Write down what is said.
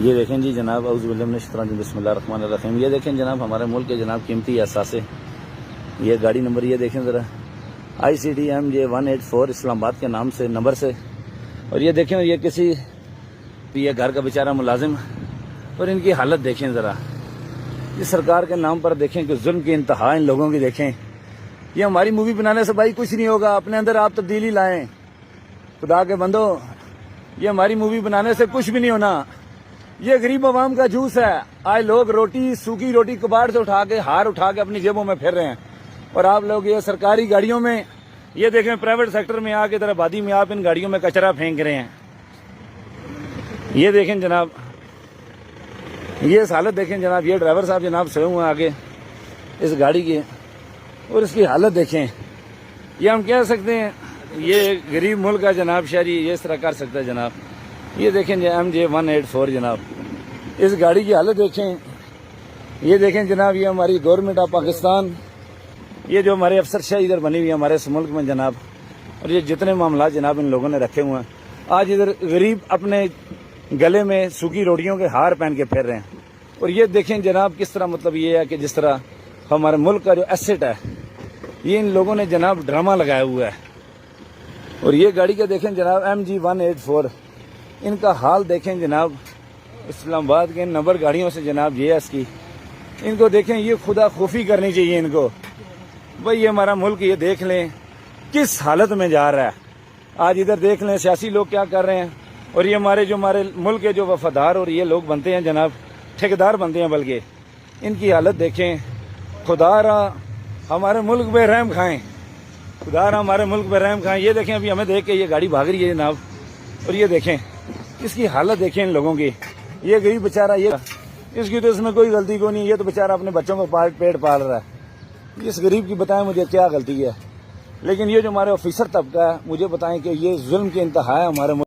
یہ دیکھیں جی جناب، اعوذ باللہ من الشیطان الرجیم، بسم اللہ الرحمن الرحیم۔ یہ دیکھیں جناب ہمارے ملک کے جناب قیمتی اثاثے، یہ گاڑی نمبر یہ دیکھیں ذرا، ICD-MJ184 اسلام آباد کے نام سے نمبر سے، اور یہ دیکھیں یہ کسی یہ گھر کا بیچارہ ملازم، اور ان کی حالت دیکھیں ذرا، یہ سرکار کے نام پر دیکھیں کہ ظلم کی انتہا ان لوگوں کی دیکھیں۔ یہ ہماری مووی بنانے سے بھائی کچھ نہیں ہوگا، اپنے اندر آپ تبدیلی لائیں خدا کے بندو، یہ ہماری مووی بنانے سے کچھ بھی نہیں ہونا۔ یہ غریب عوام کا جوس ہے، آج لوگ روٹی سوکھی روٹی کباڑ سے اٹھا کے ہار اٹھا کے اپنی جیبوں میں پھر رہے ہیں، اور آپ لوگ یہ سرکاری گاڑیوں میں، یہ دیکھیں پرائیویٹ سیکٹر میں آ کے ادھر آبادی میں آپ ان گاڑیوں میں کچرا پھینک رہے ہیں۔ یہ دیکھیں جناب، یہ اس حالت دیکھیں جناب، یہ ڈرائیور صاحب جناب سوئے ہوئے ہیں آگے اس گاڑی کی، اور اس کی حالت دیکھیں۔ یہ ہم کہہ سکتے ہیں یہ غریب ملک کا جناب شہری یہ اس طرح کر سکتا ہے جناب۔ یہ دیکھیں MJ184 جناب، اس گاڑی کی حالت دیکھیں۔ یہ دیکھیں جناب، یہ ہماری گورنمنٹ آف پاکستان، یہ جو ہمارے افسر شاہی ادھر بنی ہوئی ہے ہمارے اس ملک میں جناب، اور یہ جتنے معاملات جناب ان لوگوں نے رکھے ہوئے ہیں، آج ادھر غریب اپنے گلے میں سوکھی روٹیوں کے ہار پہن کے پھر رہے ہیں۔ اور یہ دیکھیں جناب کس طرح، مطلب یہ ہے کہ جس طرح ہمارے ملک کا جو ایسٹ ہے یہ ان لوگوں نے جناب ڈرامہ لگایا ہوا ہے۔ اور یہ گاڑی کا دیکھیں جناب MG184، ان کا حال دیکھیں جناب، اسلام آباد کے نمبر گاڑیوں سے جناب یہ ہے اس کی، ان کو دیکھیں، یہ خدا خوفی کرنی چاہیے ان کو۔ بھئی یہ ہمارا ملک یہ دیکھ لیں کس حالت میں جا رہا ہے، آج ادھر دیکھ لیں سیاسی لوگ کیا کر رہے ہیں، اور یہ ہمارے ملک کے جو وفادار اور یہ لوگ بنتے ہیں جناب، ٹھیکیدار بنتے ہیں بلکہ، ان کی حالت دیکھیں۔ خدا را ہمارے ملک پہ رحم کھائیں، خدا را ہمارے ملک پہ رحم کھائیں۔ یہ دیکھیں ابھی ہمیں دیکھ کے یہ گاڑی بھاگ رہی ہے جناب، اور یہ دیکھیں اس کی حالت دیکھیں ان لوگوں کی۔ یہ غریب بیچارہ، یہ اس کی تو اس میں کوئی غلطی کو نہیں، یہ تو بیچارہ اپنے بچوں کو پیٹ پال رہا ہے۔ اس غریب کی بتائیں مجھے کیا غلطی ہے، لیکن یہ جو ہمارے آفیسر طبقہ ہے، مجھے بتائیں کہ یہ ظلم کی انتہا ہے ہمارے ملک